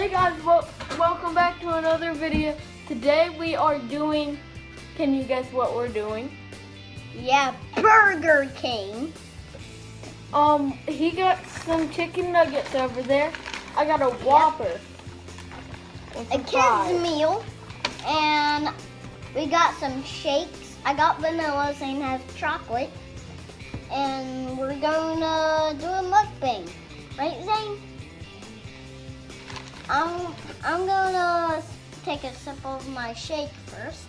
Hey guys, welcome back to another video. Today we are doing, can you guess what we're doing? Yeah, Burger King. He got some chicken nuggets over there. I got a Whopper. And A some kid's fries. meal. And we got some shakes. I got vanilla, Zane has chocolate. And we're gonna do a mukbang. Right, Zane? I'm gonna take a sip of my shake first.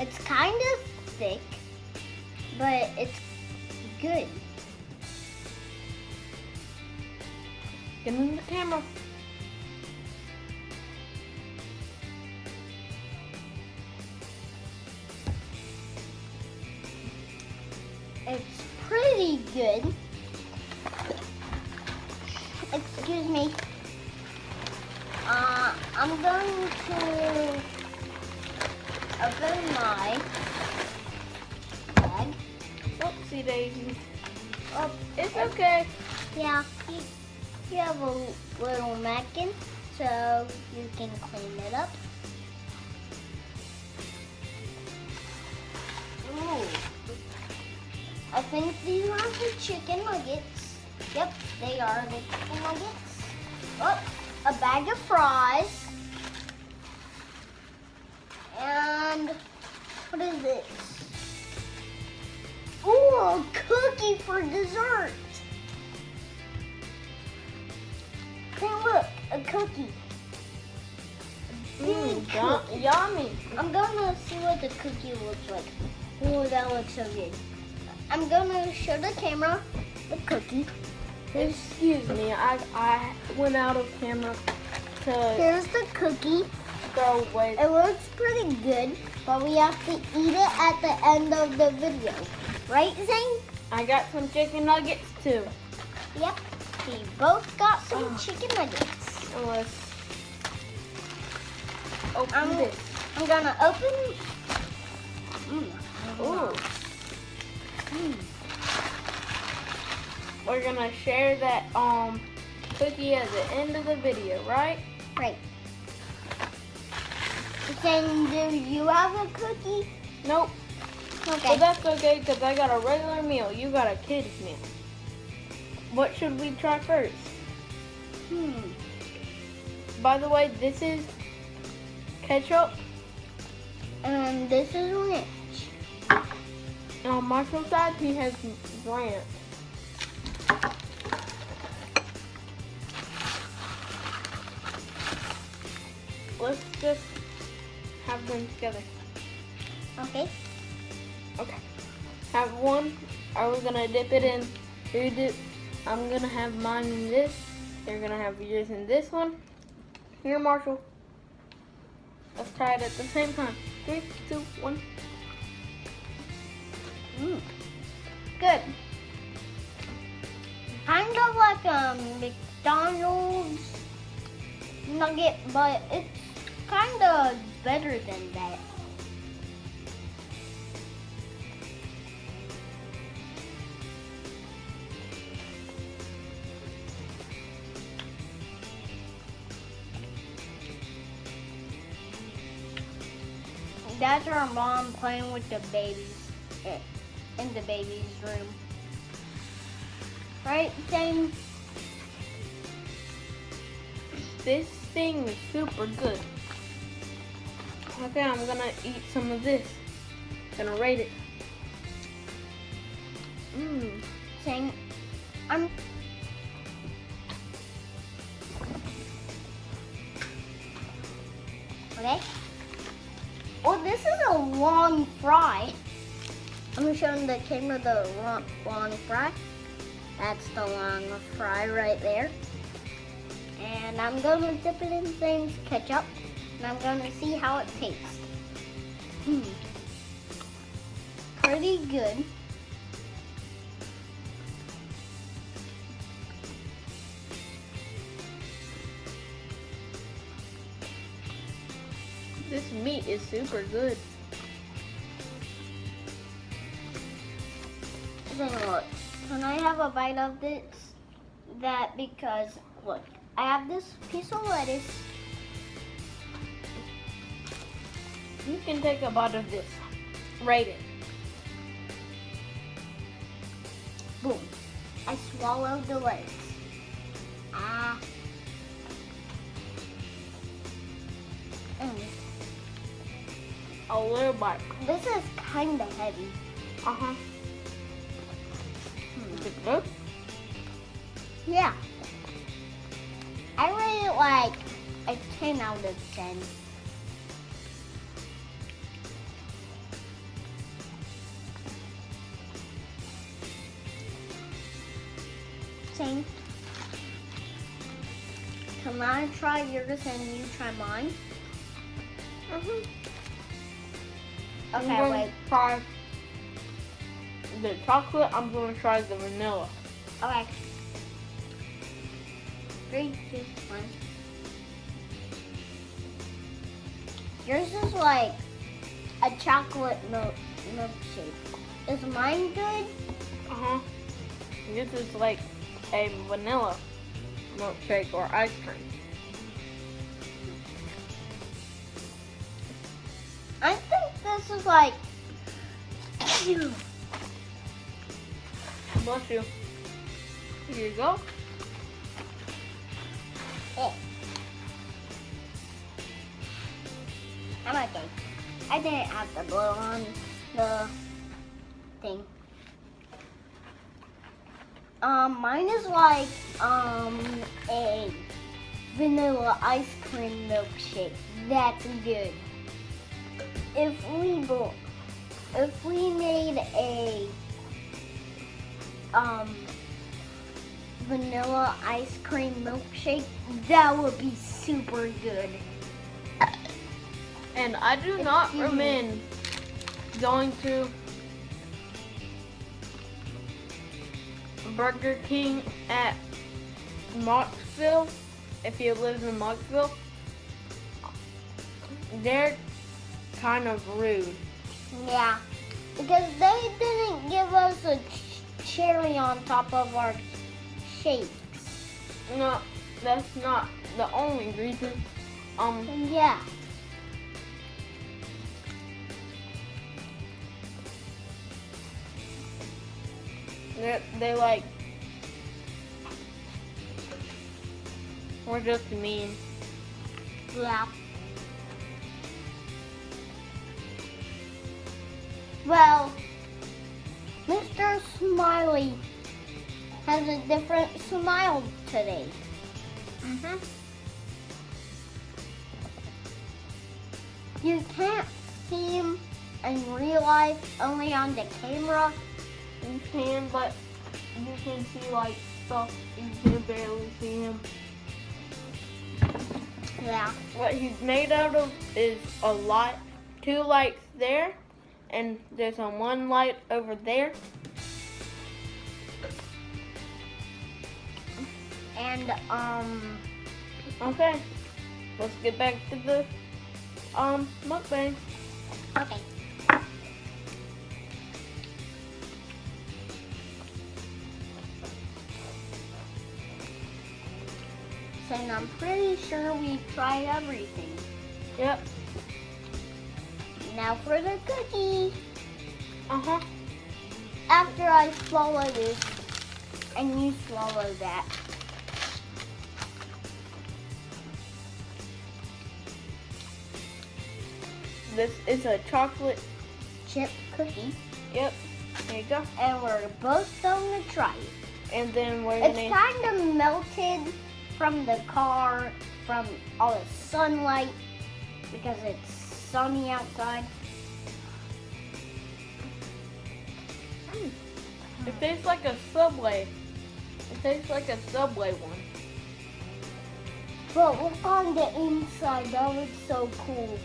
It's kind of thick, but it's good. Get in the camera. It's pretty good. Excuse me. I'm going to open my bag. Oopsie daisy. Oh, It's okay. yeah. You have a little napkin, so you can clean it up. Ooh. I think these are the chicken nuggets. Yep, they are the chicken nuggets. Oh, a bag of fries. And what is this? Ooh, a cookie for dessert. Hey, look, a cookie. Big cookie. Yummy. I'm gonna see what the cookie looks like. Oh, that looks so good. I'm gonna show the camera the cookie. Excuse me, I went out of camera to Here's the cookie. throw away. It looks pretty good, but we have to eat it at the end of the video. Right, Zane? I got some chicken nuggets too. Yep. We both got some chicken nuggets. Let's open this. I'm gonna open. Ooh. We're gonna share that cookie at the end of the video, right? Right. Zane, do you have a cookie? Nope. Okay. But that's okay because I got a regular meal. You got a kid's meal. What should we try first? By the way, this is ketchup. And this is ranch. And on Marshall's side, he has ranch. Let's just have them together. Okay. Okay. Have one. Are we gonna dip it in? You dip. I'm gonna have mine in this. You're gonna have yours in this one. Here, Marshall. Let's try it at the same time. 3, 2, 1. Good. Kind of like a McDonald's nugget, but it's kind of better than that. That's our mom playing with the babies in the baby's room. Right, Zane? This thing is super good. Okay, I'm gonna eat some of this. Gonna rate it. Zane, okay. Oh, this is a long fry. I'm showing the camera the long fry. That's the long fry right there. And I'm gonna dip it in Zane's ketchup, and I'm gonna see how it tastes. Pretty good. This meat is super good. Then look, Can I have a bite of this? That because, look, I have this piece of lettuce. You can take a bite of this. Rate it. Boom. I swallowed the lettuce. Ah. A little bite. This is kind of heavy. Uh-huh. Is it good? Yeah. I rate it like a 10 out of 10. Same. Can I try yours and you try mine? I'm Okay, going wait. to try the chocolate. I'm going to try the vanilla. Okay. 3, 2, 1. Yours is like a chocolate milkshake. Is mine good? Uh-huh. This is like a vanilla milkshake or ice cream. I think this is like. Bless you. Here you go. I'm okay. I didn't have to blow on the thing. Mine is like a vanilla ice cream milkshake. That's good. If we made a vanilla ice cream milkshake, that would be super good. And I do not recommend going to Burger King at Marksville. If you live in Marksville, they're kind of rude. Yeah, because they didn't give us a cherry on top of our shakes. No, that's not the only reason. Yeah. They like, we're just mean. Yeah. Well, Mr. Smiley has a different smile today. You can't see him in real life, only on the camera. You can, but you can see like stuff. You can barely see him. Yeah. What he's made out of is a light, 2 lights there, and there's a 1 light over there. And Okay, let's get back to the mukbang. okay. And I'm pretty sure we tried everything. Yep. Now for the cookie. Uh-huh. After I swallow this, and you swallow that. This is a chocolate Chip cookie. Yep. There you go. And we're both going to try it. And then we're It's gonna. kind of melted from the car, from all the sunlight, because it's sunny outside. It tastes like a Subway. It tastes like a Subway one. But look on the inside, that was so cool.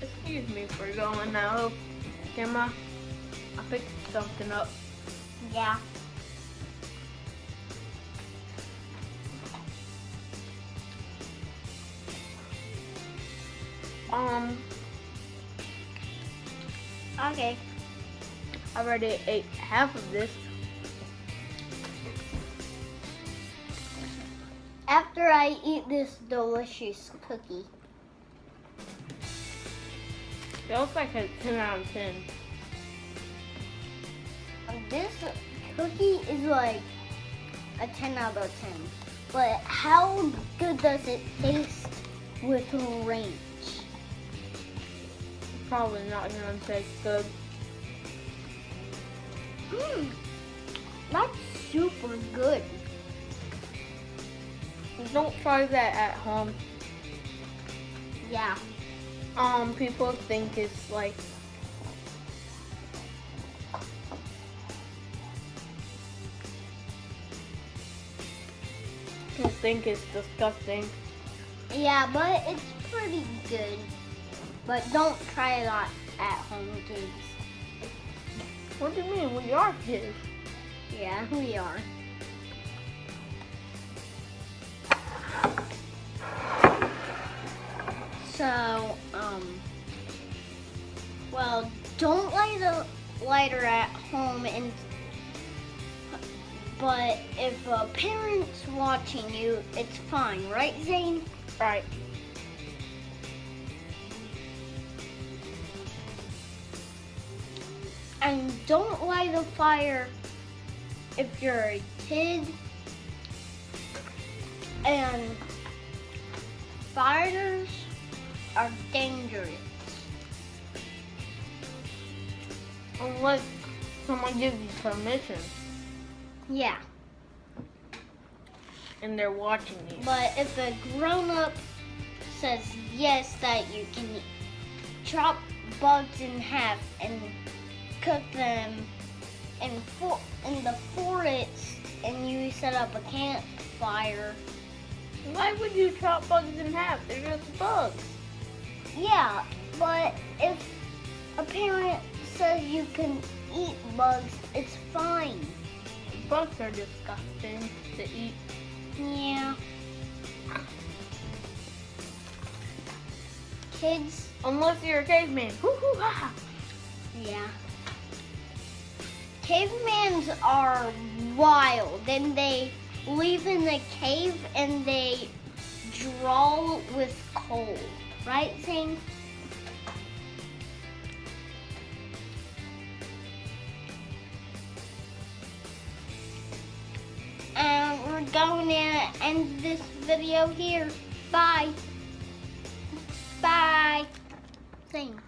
Excuse me for going now. Camera, I picked something up. Yeah. Okay. I already ate half of this. After I eat this delicious cookie. It looks like a 10 out of 10. This cookie is like a 10 out of 10. But how good does it taste with ranch? Probably not gonna taste good. That's super good. Don't try that at home. Yeah. People think it's like disgusting. Yeah, but it's pretty good. But don't try it at home, kids. What do you mean? We are kids. Yeah, we are. So, well, don't light a lighter at home, but if a parent's watching you, it's fine, right, Zane? Right. And don't light a fire if you're a kid. And fires are dangerous. Unless someone gives you permission Yeah. and they're watching you. But if a grown-up says yes, that you can chop bugs in half and cook them in the forest, and you set up a campfire. Why would you chop bugs in half? They're just bugs. Yeah, but if a parent says you can eat bugs, it's fine. Bugs are disgusting to eat. Yeah. Kids, Unless you're a caveman. Hoo-hoo-ha. yeah. Cavemans are wild, and they live in the cave and they draw with coal. Right, Zane? And we're going to end this video here. Bye. Bye. Zane.